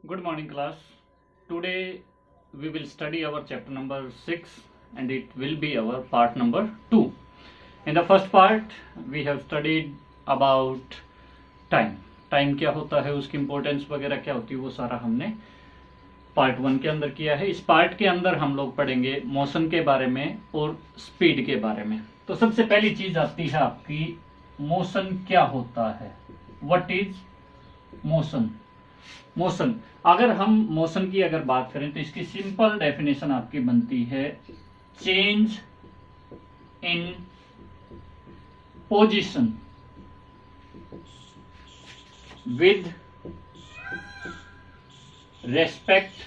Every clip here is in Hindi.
Good morning, class. Today we will study our chapter number 6 and it will be our part number 2. In the first part, we have studied about time. Time क्या होता है, उसकी इंपॉर्टेंस वगैरह क्या होती है, वो सारा हमने पार्ट 1 के अंदर किया है. इस पार्ट के अंदर हम लोग पढ़ेंगे मोशन के बारे में और स्पीड के बारे में. तो सबसे पहली चीज आती है आपकी मोशन क्या होता है. What is motion. मोशन, अगर हम मोशन की अगर बात करें तो इसकी सिंपल डेफिनेशन आपकी बनती है change in position with respect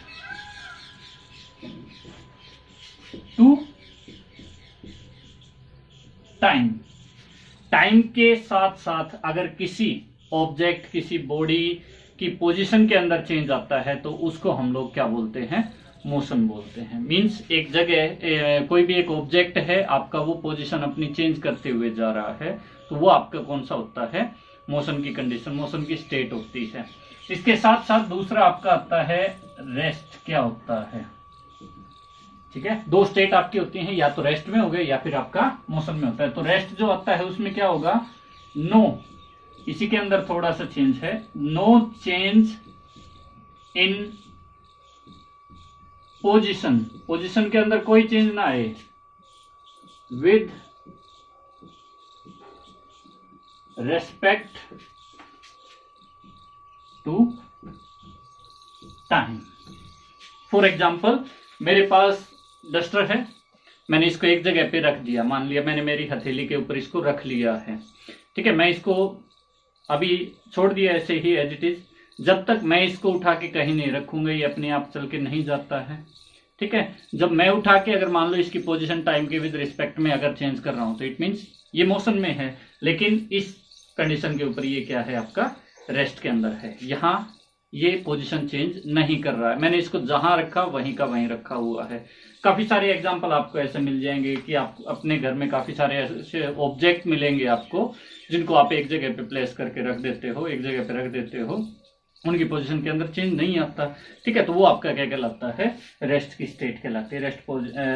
to time. Time के साथ साथ अगर किसी ऑब्जेक्ट, किसी बॉडी की पोजीशन के अंदर चेंज आता है तो उसको हम लोग क्या बोलते हैं, मोशन बोलते हैं. मींस एक जगह कोई भी एक ऑब्जेक्ट है आपका, वो पोजीशन अपनी चेंज करते हुए जा रहा है तो वो आपका कौन सा होता है, मोशन की कंडीशन, मोशन की स्टेट होती है. इसके साथ साथ दूसरा आपका आता है रेस्ट. क्या होता है, ठीक है, दो स्टेट आपकी होती हैं, या तो रेस्ट में हो गए या फिर आपका मोशन में होता है. तो रेस्ट जो आता है उसमें क्या होगा, नो, इसी के अंदर थोड़ा सा चेंज है, no change in position. Position के अंदर कोई चेंज ना आए with respect to time. For example, मेरे पास डस्टर है, मैंने इसको एक जगह पे रख दिया. मान लिया मैंने मेरी हथेली के ऊपर इसको रख लिया है, ठीक है. मैं इसको अभी छोड़ दिया ऐसे ही एज इट इज. जब तक मैं इसको उठा के कहीं नहीं रखूंगा ये अपने आप चल के नहीं जाता है, ठीक है. जब मैं उठा के अगर मान लो इसकी पोजीशन टाइम के विद रिस्पेक्ट में अगर चेंज कर रहा हूं तो इट मींस ये मोशन में है, लेकिन इस कंडीशन के ऊपर ये क्या है, आपका रेस्ट के अंदर है. यहाँ ये पोजीशन चेंज नहीं कर रहा है, मैंने इसको जहां रखा वहीं का वहीं रखा हुआ है. काफी सारे एग्जाम्पल आपको ऐसे मिल जाएंगे कि आप अपने घर में काफी सारे ऐसे ऑब्जेक्ट मिलेंगे आपको जिनको आप एक जगह पे प्लेस करके रख देते हो, एक जगह पे रख देते हो, उनकी पोजीशन के अंदर चेंज नहीं आता, ठीक है. तो वो आपका क्या कहलाता है, रेस्ट की स्टेट कहलाती है.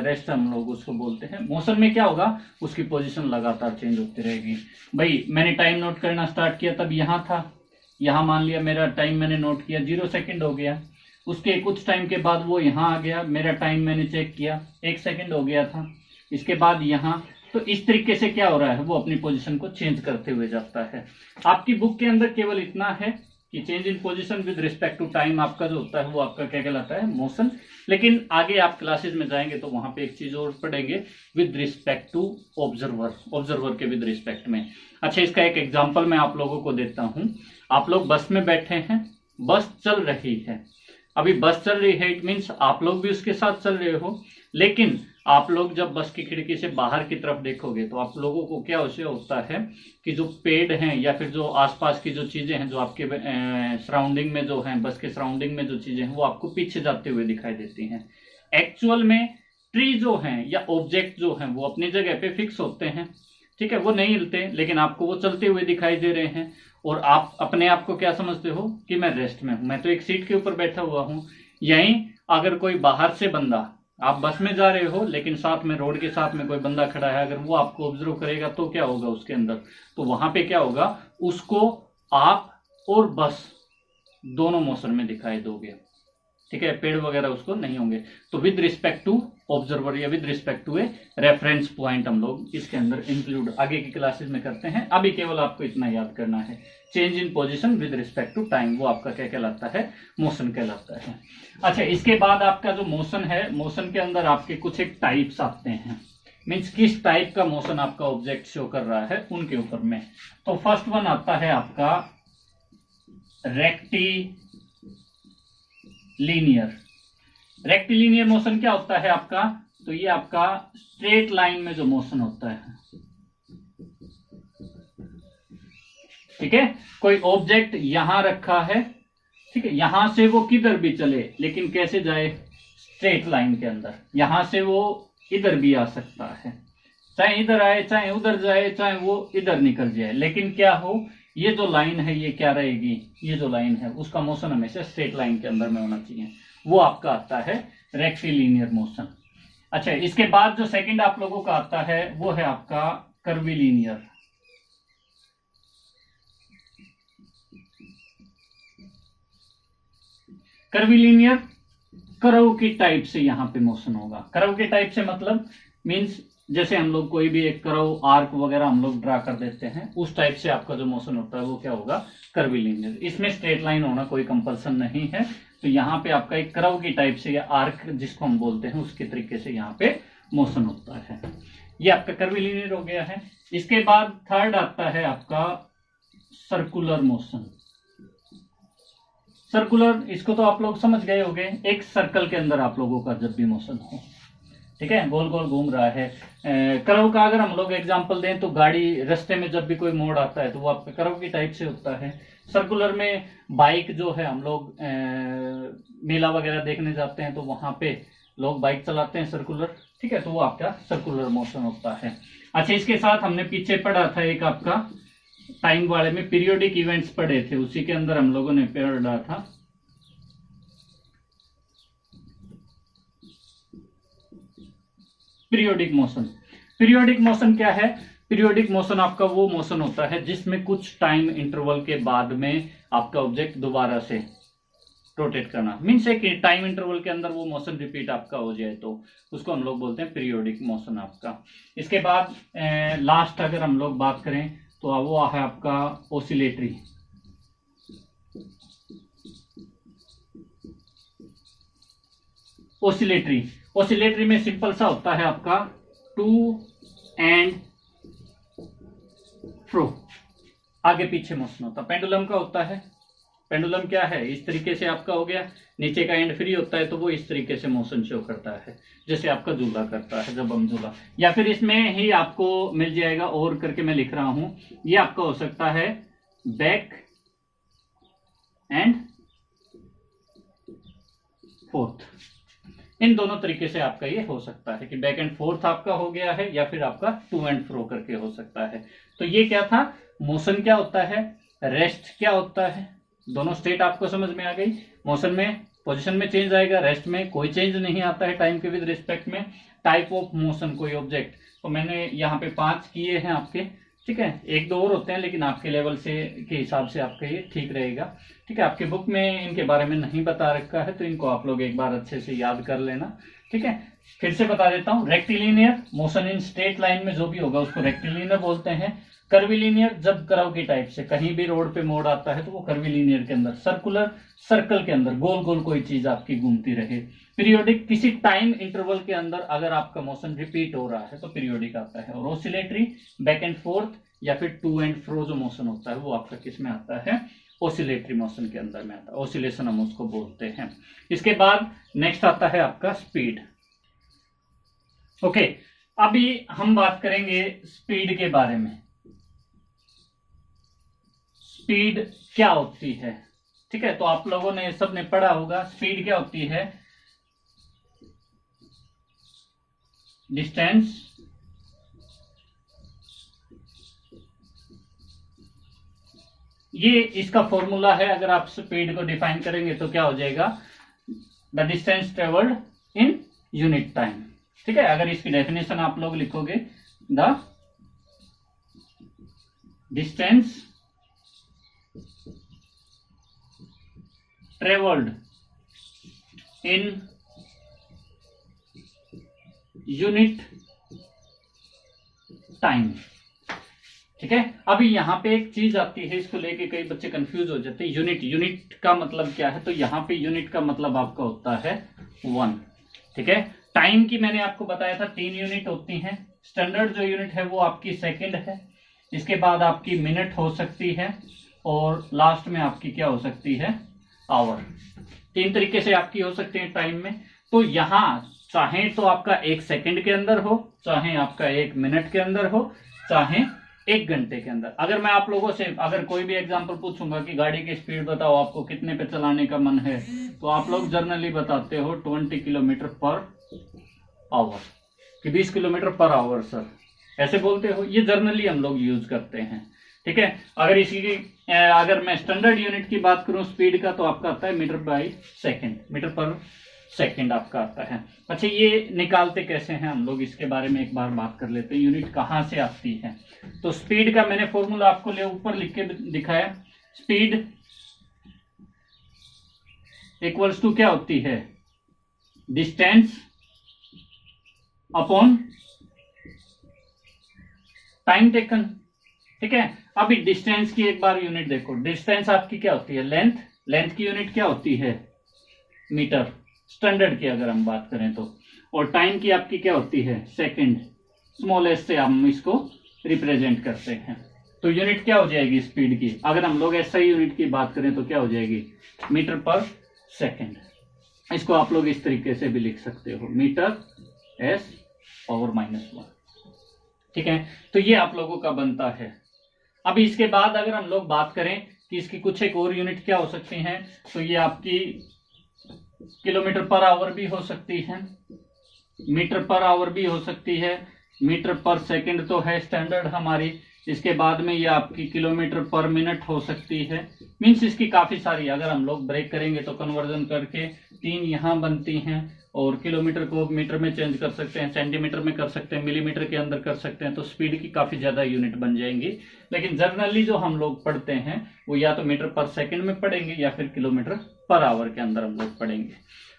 रेस्ट हम लोग उसको बोलते हैं. मोशन में क्या होगा, उसकी पोजीशन लगातार चेंज होती रहेगी. भाई मैंने टाइम नोट करना स्टार्ट किया तब यहाँ था, यहाँ मान लिया मेरा टाइम मैंने नोट किया 0 सेकेंड हो गया. उसके कुछ टाइम के बाद वो यहाँ आ गया, मेरा टाइम मैंने चेक किया 1 सेकेंड हो गया था. इसके बाद यहाँ, तो इस तरीके से क्या हो रहा है, वो अपनी पोजीशन को चेंज करते हुए जाता है. आपकी बुक के अंदर केवल इतना है कि change in position with respect to time आपका जो होता है वो आपका क्या कहलाता है, मोशन. लेकिन आगे आप क्लासेस में जाएंगे तो वहां पे एक चीज और पढ़ेंगे, with respect to observer, observer के विद रिस्पेक्ट में. अच्छा, इसका एक एग्जाम्पल मैं आप लोगों को देता हूं. आप लोग बस में बैठे हैं, बस चल रही है, अभी बस चल रही है, इट मीन्स आप लोग भी उसके साथ चल रहे हो. लेकिन आप लोग जब बस की खिड़की से बाहर की तरफ देखोगे तो आप लोगों को क्या होता है कि जो पेड़ हैं या फिर जो आसपास की जो चीजें हैं, जो आपके सराउंडिंग में जो हैं, बस के सराउंडिंग में जो चीजें हैं वो आपको पीछे जाते हुए दिखाई देती हैं. एक्चुअल में ट्री जो हैं या ऑब्जेक्ट जो हैं वो अपनी जगह पे फिक्स होते हैं, ठीक है, वो नहीं हिलते, लेकिन आपको वो चलते हुए दिखाई दे रहे हैं. और आप अपने आप को क्या समझते हो कि मैं रेस्ट में हूं, मैं तो एक सीट के ऊपर बैठा हुआ हूं. यहीं अगर कोई बाहर से बंदा, आप बस में जा रहे हो लेकिन साथ में रोड के साथ में कोई बंदा खड़ा है, अगर वो आपको ऑब्जर्व करेगा तो क्या होगा उसके अंदर, तो वहां पे क्या होगा, उसको आप और बस दोनों मोशन में दिखाई दोगे, ठीक है, पेड़ वगैरह उसको नहीं होंगे. तो विद रिस्पेक्ट टू ऑब्जर्वर या with respect to a reference point हम लोग इसके अंदर इंक्लूड आगे की क्लासेस में करते हैं. अभी केवल आपको इतना याद करना है, change in position with respect to time, वो आपका क्या कहलाता है, मोशन कहलाता है. अच्छा, इसके बाद आपका जो मोशन है, मोशन के अंदर आपके कुछ एक टाइप्स आते हैं, मीन्स किस टाइप का मोशन आपका ऑब्जेक्ट शो कर रहा है उनके ऊपर में. तो फर्स्ट वन आता है आपका रेक्टिलिनियर. रेक्टिलिनियर मोशन क्या होता है आपका, तो ये आपका स्ट्रेट लाइन में जो मोशन होता है, ठीक है. कोई ऑब्जेक्ट यहां रखा है, ठीक है, यहां से वो किधर भी चले लेकिन कैसे जाए, स्ट्रेट लाइन के अंदर. यहां से वो इधर भी आ सकता है, चाहे इधर आए, चाहे उधर जाए, चाहे वो इधर निकल जाए, लेकिन क्या हो, ये जो लाइन है ये क्या रहेगी, ये जो लाइन है उसका मोशन हमेशा स्ट्रेट लाइन के अंदर में होना चाहिए, वो आपका आता है रेक्टिलिनियर मोशन। अच्छा, इसके बाद जो सेकंड आप लोगों का आता है वो है आपका कर्विलिनियर। कर्विलिनियर कर्व की टाइप से यहाँ पे मोशन होगा। कर्व के टाइप से मतलब मींस जैसे हम लोग कोई भी एक कर्व आर्क वगैरह हम लोग ड्रा कर देते हैं, उस टाइप से आपका जो मोशन होता है वो क्या होगा, कर्विलिनियर। इसमें स्ट्रेट लाइन होना कोई कंपल्सन नहीं है, तो यहाँ पे आपका एक कर्व की टाइप से या आर्क जिसको हम बोलते हैं उसके तरीके से यहाँ पे मोशन होता है। ये आपका कर्विलिनियर हो गया है। इसके बाद थर्ड आता है आपका सर्कुलर मोशन। सर्कुलर, इसको तो आप लोग समझ गए होंगे, एक सर्कल के अंदर आप लोगों का जब भी मोशन हो, ठीक है, गोल गोल घूम रहा है। कर्व का अगर हम लोग एग्जांपल दें तो गाड़ी रास्ते में जब भी कोई मोड़ आता है तो वो आपके कर्व की टाइप से होता है। सर्कुलर में बाइक जो है, हम लोग मेला वगैरह देखने जाते हैं तो वहां पे लोग बाइक चलाते हैं सर्कुलर, ठीक है, तो वो आपका सर्कुलर मोशन होता है। अच्छा, इसके साथ हमने पीछे पढ़ा था एक आपका टाइम वाले में पीरियोडिक इवेंट्स पढ़े थे, उसी के अंदर हम लोगों ने पढ़ा था पीरियोडिक मोशन। पीरियोडिक मोशन क्या है? पीरियोडिक मोशन आपका वो मोशन होता है जिसमें कुछ टाइम इंटरवल के बाद में आपका ऑब्जेक्ट दोबारा से रोटेट करना, मीन्स एक टाइम इंटरवल के अंदर वो मोशन रिपीट आपका हो जाए तो उसको हम लोग बोलते हैं पीरियोडिक मोशन आपका। इसके बाद लास्ट अगर हम लोग बात करें तो वो है आपका ओसिलेटरी। ओसिलेटरी, ओसिलेटरी में सिंपल सा होता है आपका टू एंड फ्रो, आगे पीछे मोशन होता है। पेंडुलम का होता है, पेंडुलम क्या है, इस तरीके से आपका हो गया, नीचे का एंड फ्री होता है तो वो इस तरीके से मोशन शो करता है जैसे आपका झूला करता है जब हम झूला, या फिर इसमें ही आपको मिल जाएगा और करके मैं लिख रहा हूं, ये आपका हो सकता है बैक एंड फोर्थ। इन दोनों तरीके से आपका ये हो सकता है कि बैक एंड फोर्थ आपका हो गया है या फिर आपका टू एंड फ्रो करके हो सकता है। तो ये क्या था, मोशन क्या होता है, रेस्ट क्या होता है, दोनों स्टेट आपको समझ में आ गई। मोशन में पोजीशन में चेंज आएगा, रेस्ट में कोई चेंज नहीं आता है टाइम के विद रिस्पेक्ट में। टाइप ऑफ मोशन, कोई ऑब्जेक्ट, तो मैंने यहाँ पे 5 किए हैं आपके, ठीक है, एक दो और होते हैं लेकिन आपके लेवल से के हिसाब से आपका ये ठीक रहेगा, ठीक है। आपके बुक में इनके बारे में नहीं बता रखा है तो इनको आप लोग एक बार अच्छे से याद कर लेना, ठीक है। फिर से बता देता हूँ, rectilinear motion in straight line में जो भी होगा उसको रेक्टिलिनियर बोलते हैं। कर्विलिनियर जब कर्व की टाइप से कहीं भी रोड पे मोड़ आता है तो वो कर्विलिनियर के अंदर। सर्कुलर, सर्कल के अंदर गोल गोल कोई चीज आपकी घूमती रहे। पीरियोडिक, किसी टाइम इंटरवल के अंदर अगर आपका मोशन रिपीट हो रहा है तो पीरियोडिक आता है। और ओसिलेटरी, बैक एंड फोर्थ या फिर टू एंड फ्रो जो मोशन होता है वो आपका किस में आता है, ओसिलेटरी मोशन के अंदर में आता है, ओसिलेशन हम उसको बोलते हैं। इसके बाद नेक्स्ट आता है आपका स्पीड। ओके, अभी हम बात करेंगे स्पीड के बारे में। स्पीड क्या होती है, ठीक है, तो आप लोगों ने सबने पढ़ा होगा स्पीड क्या होती है, डिस्टेंस ये इसका फॉर्मूला है। अगर आप स्पीड को डिफाइन करेंगे तो क्या हो जाएगा, the distance travelled in unit time, ठीक है। अगर इसकी डेफिनेशन आप लोग लिखोगे, the distance travelled in unit time, ठीक है। अभी यहां पे एक चीज आती है, इसको लेके कई बच्चे कंफ्यूज हो जाते हैं। यूनिट, यूनिट का मतलब क्या है, तो यहां पे यूनिट का मतलब आपका होता है 1, ठीक है। टाइम की मैंने आपको बताया था 3 यूनिट होती हैं। स्टैंडर्ड जो यूनिट है वो आपकी सेकंड है, इसके बाद आपकी मिनट हो सकती है और लास्ट में आपकी क्या हो सकती है, आवर। 3 तरीके से आपकी हो सकती है टाइम में। तो यहां चाहे तो आपका 1 सेकंड के अंदर हो, चाहे आपका 1 मिनट के अंदर हो, चाहे 1 घंटे के अंदर। अगर मैं आप लोगों से अगर कोई भी एग्जांपल पूछूंगा कि गाड़ी की स्पीड बताओ, आपको कितने पे चलाने का मन है, तो आप लोग जनरली बताते हो 20 किलोमीटर पर आवर कि 20 किलोमीटर पर आवर सर, ऐसे बोलते हो। ये जनरली हम लोग यूज करते हैं, ठीक है। अगर मैं स्टैंडर्ड यूनिट की बात करूं स्पीड का, तो आपका आता है मीटर बाय सेकेंड, मीटर पर सेकेंड आपका आता है। अच्छा, ये निकालते कैसे हैं हम लोग, इसके बारे में एक बार बात कर लेते हैं, यूनिट कहां से आती है। तो स्पीड का मैंने फॉर्मूला आपको ऊपर लिख के दिखाया। स्पीड इक्वल्स टू क्या होती है, डिस्टेंस अपॉन टाइम टेकन। ठीक है, अभी डिस्टेंस की एक बार यूनिट देखो, डिस्टेंस आपकी क्या होती है, लेंथ, लेंथ की यूनिट क्या होती है, मीटर, स्टैंडर्ड की अगर हम बात करें तो, और टाइम की आपकी क्या होती है, सेकंड, स्मॉल एस से हम इसको रिप्रेजेंट करते हैं। तो यूनिट क्या हो जाएगी स्पीड की, अगर हम लोग एसआई यूनिट की बात करें तो क्या हो जाएगी, मीटर पर सेकंड। इसको आप लोग इस तरीके से भी लिख सकते हो, मीटर एस पावर -1। ठीक है, तो ये आप लोगों का बनता है। अब इसके बाद अगर हम लोग बात करें कि इसकी कुछ एक और यूनिट क्या हो सकती हैं, तो ये आपकी किलोमीटर पर आवर भी हो सकती है, मीटर पर आवर भी हो सकती है, मीटर पर सेकंड तो है स्टैंडर्ड हमारी, इसके बाद में ये आपकी किलोमीटर पर मिनट हो सकती है। मीन्स इसकी काफी सारी, अगर हम लोग ब्रेक करेंगे तो कन्वर्जन करके 3 यहाँ बनती हैं, और किलोमीटर को मीटर में चेंज कर सकते हैं, सेंटीमीटर में कर सकते हैं, मिलीमीटर के अंदर कर सकते हैं, तो स्पीड की काफी ज्यादा यूनिट बन जाएंगी। लेकिन जनरली जो हम लोग पढ़ते हैं वो या तो मीटर पर सेकंड में पढ़ेंगे या फिर किलोमीटर पर आवर के अंदर हम लोग पढ़ेंगे।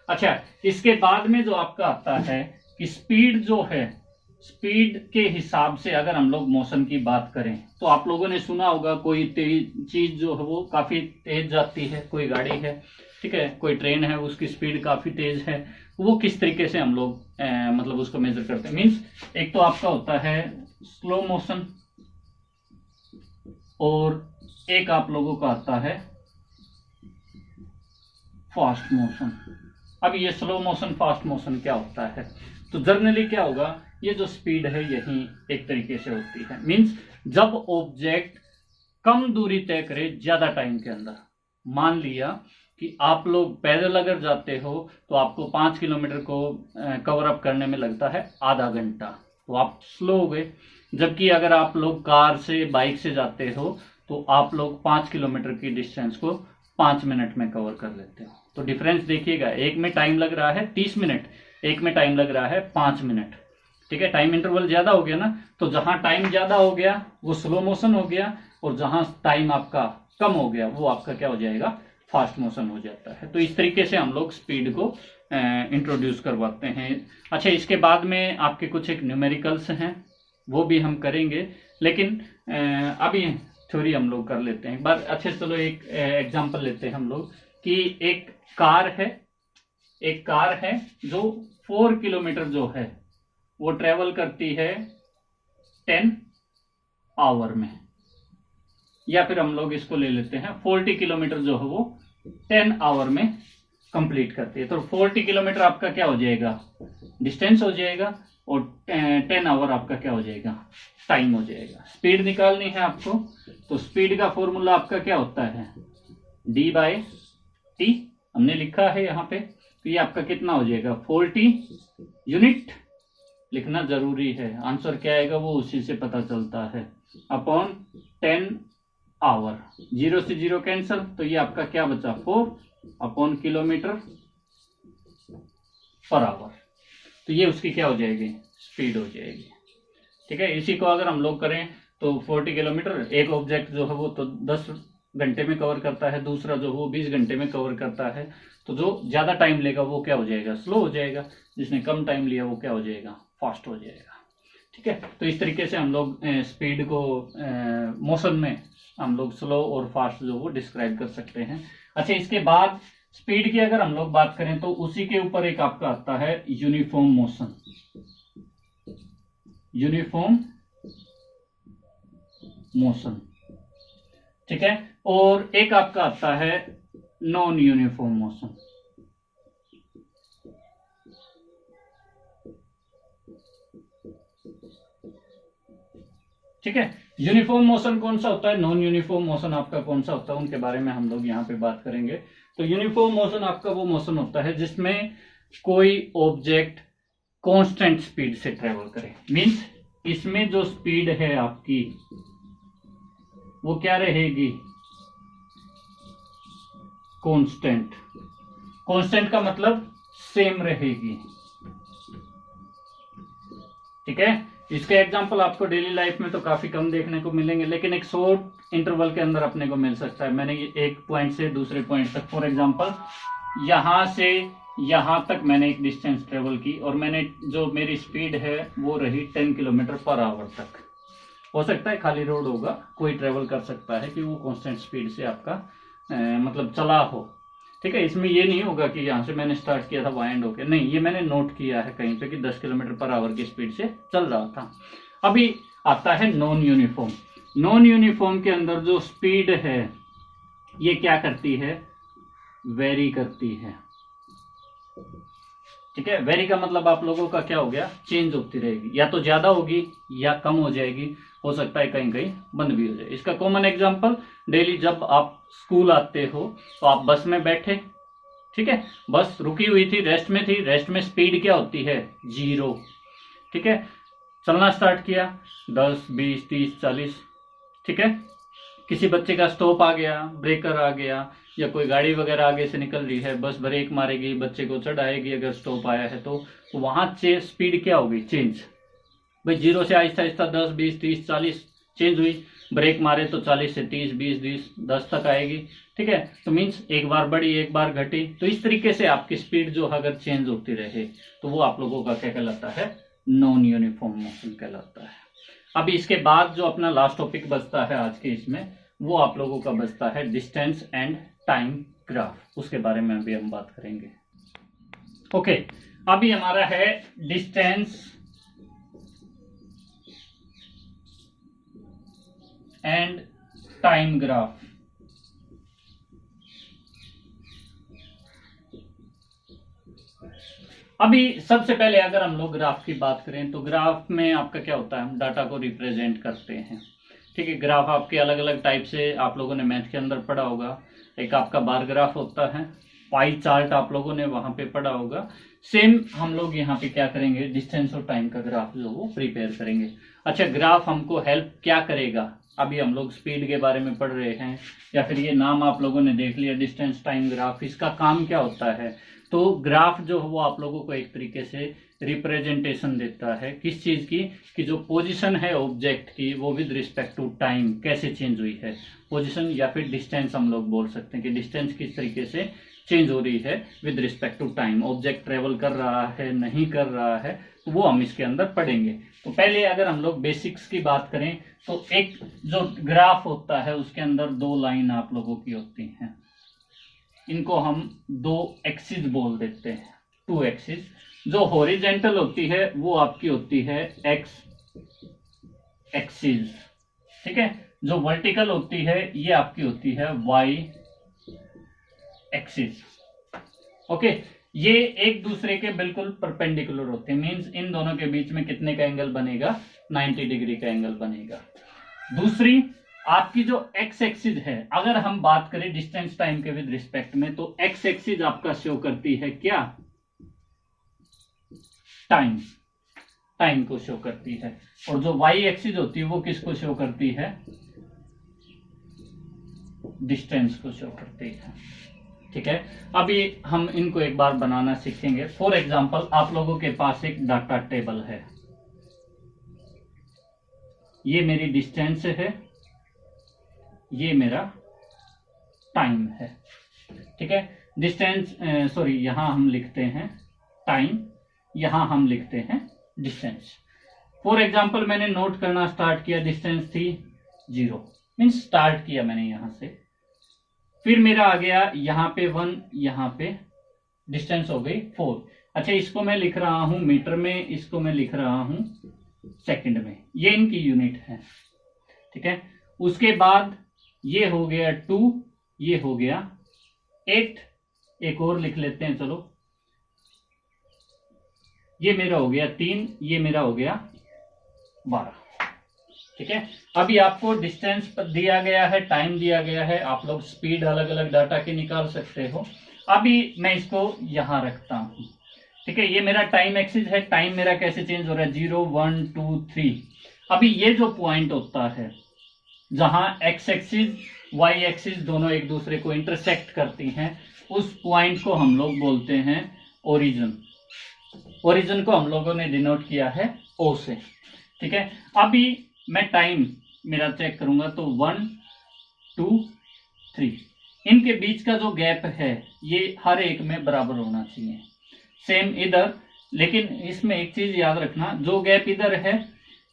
अच्छा, इसके बाद में जो आपका आता है कि स्पीड जो है, स्पीड के हिसाब से अगर हम लोग मोशन की बात करें तो आप लोगों ने सुना होगा कोई तेज चीज जो है वो काफी तेज जाती है, कोई गाड़ी है, ठीक है, कोई ट्रेन है, उसकी स्पीड काफी तेज है, वो किस तरीके से हम लोग मतलब उसको मेजर करते हैं। मीन्स एक तो आपका होता है स्लो मोशन, और एक आप लोगों का आता है फास्ट मोशन। अब ये स्लो मोशन फास्ट मोशन क्या होता है, तो जनरली क्या होगा, ये जो स्पीड है यही एक तरीके से होती है। मीन्स जब ऑब्जेक्ट कम दूरी तय करे ज्यादा टाइम के अंदर, मान लिया कि आप लोग पैदल अगर जाते हो तो आपको 5 किलोमीटर को कवर अप करने में लगता है आधा घंटा, तो आप स्लो हो गए। जबकि अगर आप लोग कार से, बाइक से जाते हो तो आप लोग 5 किलोमीटर की डिस्टेंस को 5 मिनट में कवर कर लेते हो। तो डिफरेंस देखिएगा, एक में टाइम लग रहा है 30 मिनट, एक में टाइम लग रहा है 5 मिनट। ठीक है, टाइम इंटरवल ज्यादा हो गया ना, तो जहां टाइम ज्यादा हो गया वो स्लो मोशन हो गया, और जहां टाइम आपका कम हो गया वो आपका क्या हो जाएगा, फास्ट मोशन हो जाता है। तो इस तरीके से हम लोग स्पीड को इंट्रोड्यूस करवाते हैं। अच्छा, इसके बाद में आपके कुछ एक न्यूमेरिकल्स हैं, वो भी हम करेंगे, लेकिन अभी थ्योरी हम लोग कर लेते हैं एक बार। अच्छे, चलो एक एग्जांपल लेते हैं हम लोग कि एक कार है जो 4 किलोमीटर जो है वो ट्रेवल करती है 10 आवर में, या फिर हम लोग इसको ले लेते हैं 40 किलोमीटर जो है वो 10 आवर में कंप्लीट करती है। तो 40 किलोमीटर आपका क्या हो जाएगा, डिस्टेंस हो जाएगा, और 10 आवर आपका क्या हो जाएगा, टाइम हो जाएगा। स्पीड निकालनी है आपको, तो स्पीड का फॉर्मूला आपका क्या होता है, d/t हमने लिखा है यहाँ पे, तो ये आपका कितना हो जाएगा, 40 यूनिट लिखना जरूरी है, आंसर क्या आएगा वो उसी से पता चलता है, अपॉन 10 आवर, 0 से 0 कैंसिल, तो ये आपका क्या बचा, 4 अपॉन किलोमीटर पर आवर, तो ये उसकी क्या हो जाएगी, स्पीड हो जाएगी। ठीक है, इसी को अगर हम लोग करें तो 40 किलोमीटर, एक ऑब्जेक्ट जो है वो तो 10 घंटे में कवर करता है, दूसरा जो वो 20 घंटे में कवर करता है, तो जो ज्यादा टाइम लेगा वो क्या हो जाएगा, स्लो हो जाएगा, जिसने कम टाइम लिया वो क्या हो जाएगा, फास्ट हो जाएगा। ठीक है, तो इस तरीके से हम लोग स्पीड को मोशन में हम लोग स्लो और फास्ट जो वो डिस्क्राइब कर सकते हैं। अच्छा, इसके बाद स्पीड की अगर हम लोग बात करें तो उसी के ऊपर एक आपका आता है यूनिफॉर्म मोशन, यूनिफॉर्म मोशन। ठीक है, और एक आपका आता है नॉन यूनिफॉर्म मोशन। ठीक है, यूनिफॉर्म मोशन कौन सा होता है, नॉन यूनिफॉर्म मोशन आपका कौन सा होता है, उनके बारे में हम लोग यहाँ पे बात करेंगे। तो यूनिफॉर्म मोशन आपका वो मोशन होता है जिसमें कोई ऑब्जेक्ट कांस्टेंट स्पीड से ट्रेवल करे। मींस इसमें जो स्पीड है आपकी वो क्या रहेगी, कांस्टेंट। कांस्टेंट का मतलब सेम रहेगी, ठीक है। इसके एग्जांपल आपको डेली लाइफ में तो काफी कम देखने को मिलेंगे, लेकिन एक शॉर्ट इंटरवल के अंदर अपने को मिल सकता है। मैंने एक पॉइंट से दूसरे पॉइंट तक, फॉर एग्जांपल यहां से यहां तक मैंने एक डिस्टेंस ट्रेवल की और मैंने जो मेरी स्पीड है वो रही 10 किलोमीटर पर आवर तक। हो सकता है खाली रोड होगा, कोई ट्रेवल कर सकता है कि वो कांस्टेंट स्पीड से आपका मतलब चला हो, ठीक है। इसमें ये नहीं होगा कि यहाँ से मैंने स्टार्ट किया था वहां एंड होके, नहीं, ये मैंने नोट किया है कहीं पे कि 10 किलोमीटर पर आवर की स्पीड से चल रहा था। अभी आता है नॉन यूनिफॉर्म। नॉन यूनिफॉर्म के अंदर जो स्पीड है ये क्या करती है, वेरी करती है, ठीक है। वेरी का मतलब आप लोगों का क्या हो गया, चेंज होती रहेगी, या तो ज्यादा होगी या कम हो जाएगी, हो सकता है कहीं कहीं बंद भी हो जाए। इसका कॉमन एग्जांपल, डेली जब आप स्कूल आते हो तो आप बस में बैठे, ठीक है, बस रुकी हुई थी, रेस्ट में थी, रेस्ट में स्पीड क्या होती है, 0, ठीक है। चलना स्टार्ट किया 10, 20, 30, 40, ठीक है। किसी बच्चे का स्टॉप आ गया, ब्रेकर आ गया, या कोई गाड़ी वगैरह आगे से निकल रही है, बस ब्रेक मारेगी, बच्चे को चढ़ाएगी अगर स्टॉप आया है तो वहां स्पीड क्या होगी, चेंज। भाई 0 से आहिस्ता आहिस्ता 10, 20, 30, 40 चेंज हुई, ब्रेक मारे तो 40 से 30, 20, 10 तक आएगी, ठीक है। तो मीन्स एक बार बढ़ी एक बार घटी, तो इस तरीके से आपकी स्पीड जो अगर चेंज होती रहे तो वो आप लोगों का क्या कहलाता है, नॉन यूनिफॉर्म मोशन कहलाता है। अभी इसके बाद जो अपना लास्ट टॉपिक बचता है आज के इसमें, वो आप लोगों का बचता है डिस्टेंस एंड टाइम ग्राफ। उसके बारे में अभी हम बात करेंगे। ओके, अभी हमारा है डिस्टेंस एंड टाइम ग्राफ। अभी सबसे पहले अगर हम लोग ग्राफ की बात करें तो ग्राफ में आपका क्या होता है, हम डाटा को रिप्रेजेंट करते हैं, ठीक है। ग्राफ आपके अलग अलग टाइप से आप लोगों ने मैथ के अंदर पढ़ा होगा। एक आपका बार ग्राफ होता है, पाई चार्ट आप लोगों ने वहां पे पढ़ा होगा। सेम हम लोग यहाँ पे क्या करेंगे, डिस्टेंस और टाइम का ग्राफ जो वो प्रिपेयर करेंगे। अच्छा, ग्राफ हमको हेल्प क्या करेगा, अभी हम लोग स्पीड के बारे में पढ़ रहे हैं, या फिर ये नाम आप लोगों ने देख लिया डिस्टेंस टाइम ग्राफ, इसका काम क्या होता है। तो ग्राफ जो है वो आप लोगों को एक तरीके से रिप्रेजेंटेशन देता है किस चीज की, कि जो पोजीशन है ऑब्जेक्ट की वो विद रिस्पेक्ट टू टाइम कैसे चेंज हुई है। पोजीशन या फिर डिस्टेंस हम लोग बोल सकते हैं कि डिस्टेंस किस तरीके से चेंज हो रही है with respect to time, object travel कर रहा है नहीं कर रहा है, तो वो हम इसके अंदर पढ़ेंगे। तो पहले अगर हम लोग बेसिक्स की बात करें तो एक जो ग्राफ होता है उसके अंदर 2 लाइन आप लोगों की होती हैं, इनको हम 2 एक्सिस बोल देते हैं, 2 एक्सिस। जो हॉरिजेंटल होती है वो आपकी होती है एक्स एक्सिस, ठीक है। जो वर्टिकल होती है ये आपकी होती है वाई एक्सिस। ओके, ये एक दूसरे के बिल्कुल परपेंडिकुलर होते हैं, मींस इन दोनों के बीच में कितने का एंगल बनेगा, 90 डिग्री का एंगल बनेगा। दूसरी आपकी जो एक्स एक्सिस है, अगर हम बात करें डिस्टेंस टाइम के विद रिस्पेक्ट में, तो एक्स एक्सिस आपका शो करती है क्या, टाइम, टाइम को शो करती है। और जो वाई एक्सिस होती है वो किसको शो करती है, डिस्टेंस को शो करती है, ठीक है। अभी हम इनको एक बार बनाना सीखेंगे। फॉर एग्जांपल आप लोगों के पास एक डाटा टेबल है, ये मेरी डिस्टेंस है, ये मेरा टाइम है, ठीक है। डिस्टेंस सॉरी, यहां हम लिखते हैं टाइम, यहां हम लिखते हैं डिस्टेंस। फॉर एग्जांपल मैंने नोट करना स्टार्ट किया, डिस्टेंस थी 0, मीन्स स्टार्ट किया मैंने यहां से, फिर मेरा आ गया यहाँ पे 1, यहाँ पे डिस्टेंस हो गई 4। अच्छा, इसको मैं लिख रहा हूं मीटर में, इसको मैं लिख रहा हूं सेकंड में, ये इनकी यूनिट है, ठीक है। उसके बाद ये हो गया 2, ये हो गया 8, एक और लिख लेते हैं, चलो, ये मेरा हो गया 3, ये मेरा हो गया 12, ठीक है। अभी आपको डिस्टेंस दिया गया है, टाइम दिया गया है, आप लोग स्पीड अलग अलग डाटा की निकाल सकते हो। अभी मैं इसको यहां रखता हूं, ठीक है। ये मेरा टाइम एक्सिस है, टाइम मेरा कैसे चेंज हो रहा है, 0, 1, 2, 3। अभी ये जो पॉइंट होता है जहां एक्स एक्सिस वाई एक्सिस दोनों एक दूसरे को इंटरसेक्ट करती हैं, उस पॉइंट को हम लोग बोलते हैं ओरिजिन। ओरिजिन को हम लोगों ने डिनोट किया है ओ से। ठीक है, अभी मैं टाइम मेरा चेक करूंगा तो 1 2 3, इनके बीच का जो गैप है ये हर एक में बराबर होना चाहिए, सेम इधर। लेकिन इसमें एक चीज याद रखना, जो गैप इधर है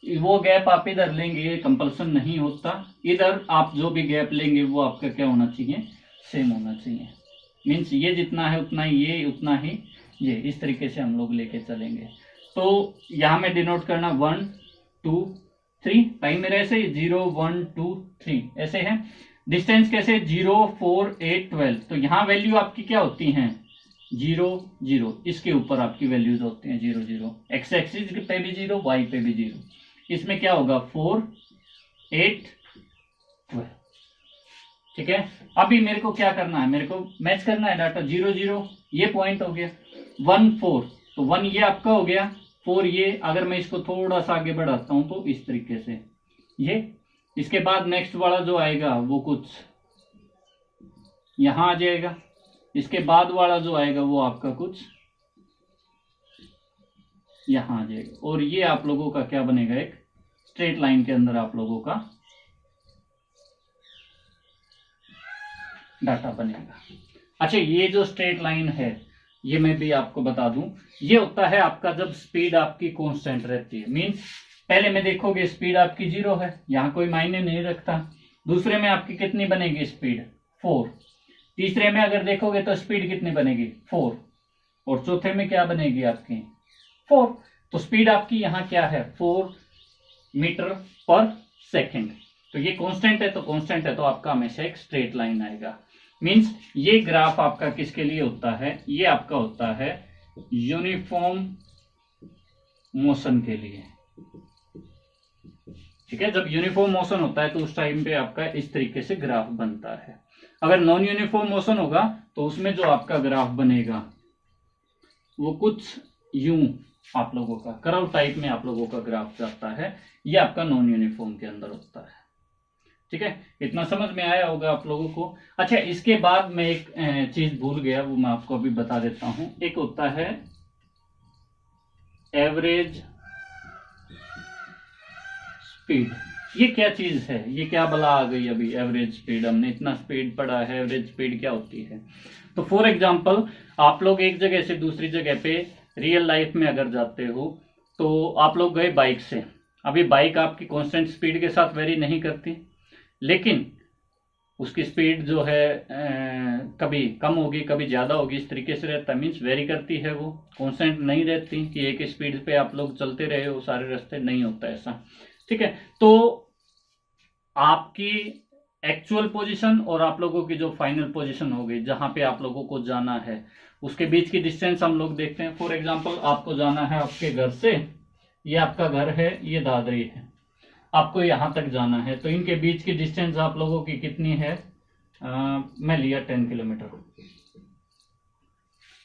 वो गैप आप इधर लेंगे, ये कंपल्सन नहीं होता। इधर आप जो भी गैप लेंगे वो आपका क्या होना चाहिए, सेम होना चाहिए। मीन्स ये जितना है उतना ही ये, उतना ही ये, इस तरीके से हम लोग लेके चलेंगे। तो यहां में डिनोट करना 1 2 3, टाइम मेरा ऐसे 0 1 2 3 ऐसे है। डिस्टेंस कैसे, 0 4 8 12। तो यहाँ वैल्यू आपकी क्या होती हैं, 0 0, इसके ऊपर आपकी वैल्यूज होती हैं 0 0, एक्स एक्सिस पे भी 0, वाई पे भी 0। इसमें क्या होगा 4 8 12। ठीक है, अभी मेरे को क्या करना है, मेरे को मैच करना है डाटा। 0 0 ये पॉइंट हो गया, 1 4, तो 1 ये आपका हो गया, 4 ये। अगर मैं इसको थोड़ा सा आगे बढ़ाता हूं तो इस तरीके से ये। इसके बाद नेक्स्ट वाला जो आएगा वो कुछ यहां आ जाएगा। इसके बाद वाला जो आएगा वो आपका कुछ यहां आ जाएगा। और ये आप लोगों का क्या बनेगा, एक स्ट्रेट लाइन के अंदर आप लोगों का डाटा बनेगा। अच्छा, ये जो स्ट्रेट लाइन है ये मैं भी आपको बता दूं, ये होता है आपका जब स्पीड आपकी कांस्टेंट रहती है। मींस पहले में देखोगे स्पीड आपकी 0 है, यहां कोई मायने नहीं रखता। दूसरे में आपकी कितनी बनेगी स्पीड, 4। तीसरे में अगर देखोगे तो स्पीड कितनी बनेगी, 4। और चौथे में क्या बनेगी आपकी, 4। तो स्पीड आपकी यहाँ क्या है, 4 मीटर पर सेकेंड। तो ये कांस्टेंट है, तो कांस्टेंट है तो आपका हमेशा एक स्ट्रेट लाइन आएगा। मींस ये ग्राफ आपका किसके लिए होता है, ये आपका होता है यूनिफॉर्म मोशन के लिए। ठीक है, जब यूनिफॉर्म मोशन होता है तो उस टाइम पे आपका इस तरीके से ग्राफ बनता है। अगर नॉन यूनिफॉर्म मोशन होगा तो उसमें जो आपका ग्राफ बनेगा वो कुछ यूं आप लोगों का कर्व टाइप में आप लोगों का ग्राफ जाता है। ये आपका नॉन यूनिफॉर्म के अंदर होता है। ठीक है, इतना समझ में आया होगा आप लोगों को। अच्छा, इसके बाद मैं एक चीज भूल गया, वो मैं आपको अभी बता देता हूं। एक होता है एवरेज स्पीड। ये क्या चीज है, ये क्या बला आ गई अभी एवरेज स्पीड, हमने इतना स्पीड पढ़ा है, एवरेज स्पीड क्या होती है। तो फॉर एग्जांपल आप लोग एक जगह से दूसरी जगह पे रियल लाइफ में अगर जाते हो तो आप लोग गए बाइक से। अभी बाइक आपकी कांस्टेंट स्पीड के साथ वेरी नहीं करती, लेकिन उसकी स्पीड जो है कभी कम होगी कभी ज्यादा होगी, इस तरीके से रहता है। मीन्स वेरी करती है, वो कांस्टेंट नहीं रहती कि एक स्पीड पे आप लोग चलते रहे हो सारे रास्ते, नहीं होता ऐसा। ठीक है, तो आपकी एक्चुअल पोजीशन और आप लोगों की जो फाइनल पोजीशन होगी जहां पे आप लोगों को जाना है, उसके बीच की डिस्टेंस हम लोग देखते हैं। फॉर एग्जांपल आपको जाना है आपके घर से, ये आपका घर है, ये दादरी है, आपको यहां तक जाना है। तो इनके बीच की डिस्टेंस आप लोगों की कितनी है, मैं लिया 10 किलोमीटर।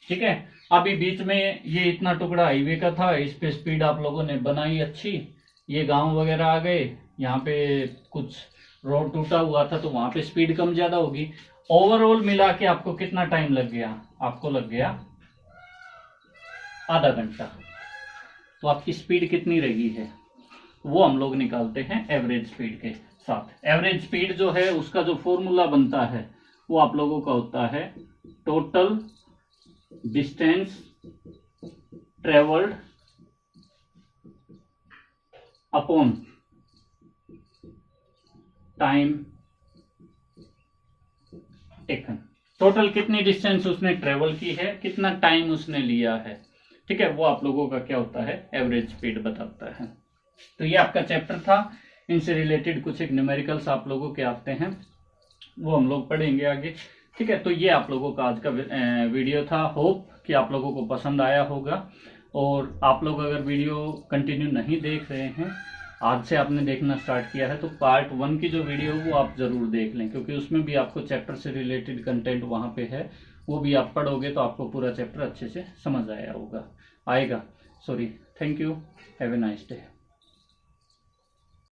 ठीक है, अभी बीच में ये इतना टुकड़ा हाईवे का था, इस पे स्पीड आप लोगों ने बनाई अच्छी, ये गांव वगैरह आ गए, यहाँ पे कुछ रोड टूटा हुआ था तो वहां पे स्पीड कम ज्यादा होगी। ओवरऑल मिला के आपको कितना टाइम लग गया, आपको लग गया आधा घंटा। तो आपकी स्पीड कितनी रही है वो हम लोग निकालते हैं एवरेज स्पीड के साथ। एवरेज स्पीड जो है उसका जो फॉर्मूला बनता है वो आप लोगों का होता है total distance travelled upon time taken. Total कितनी डिस्टेंस उसने ट्रेवल की है, कितना टाइम उसने लिया है। ठीक है, वो आप लोगों का क्या होता है, एवरेज स्पीड बताता है। तो ये आपका चैप्टर था, इनसे रिलेटेड कुछ एक न्यूमेरिकल्स आप लोगों के आते हैं, वो हम लोग पढ़ेंगे आगे। ठीक है, तो ये आप लोगों का आज का वीडियो था। होप कि आप लोगों को पसंद आया होगा। और आप लोग अगर वीडियो कंटिन्यू नहीं देख रहे हैं, आज से आपने देखना स्टार्ट किया है, तो पार्ट 1 की जो वीडियो वो आप जरूर देख लें, क्योंकि उसमें भी आपको चैप्टर से रिलेटेड कंटेंट वहां पे है, वो भी आप पढ़ोगे तो आपको पूरा चैप्टर अच्छे से समझ आएगा। Thank you, have a nice day.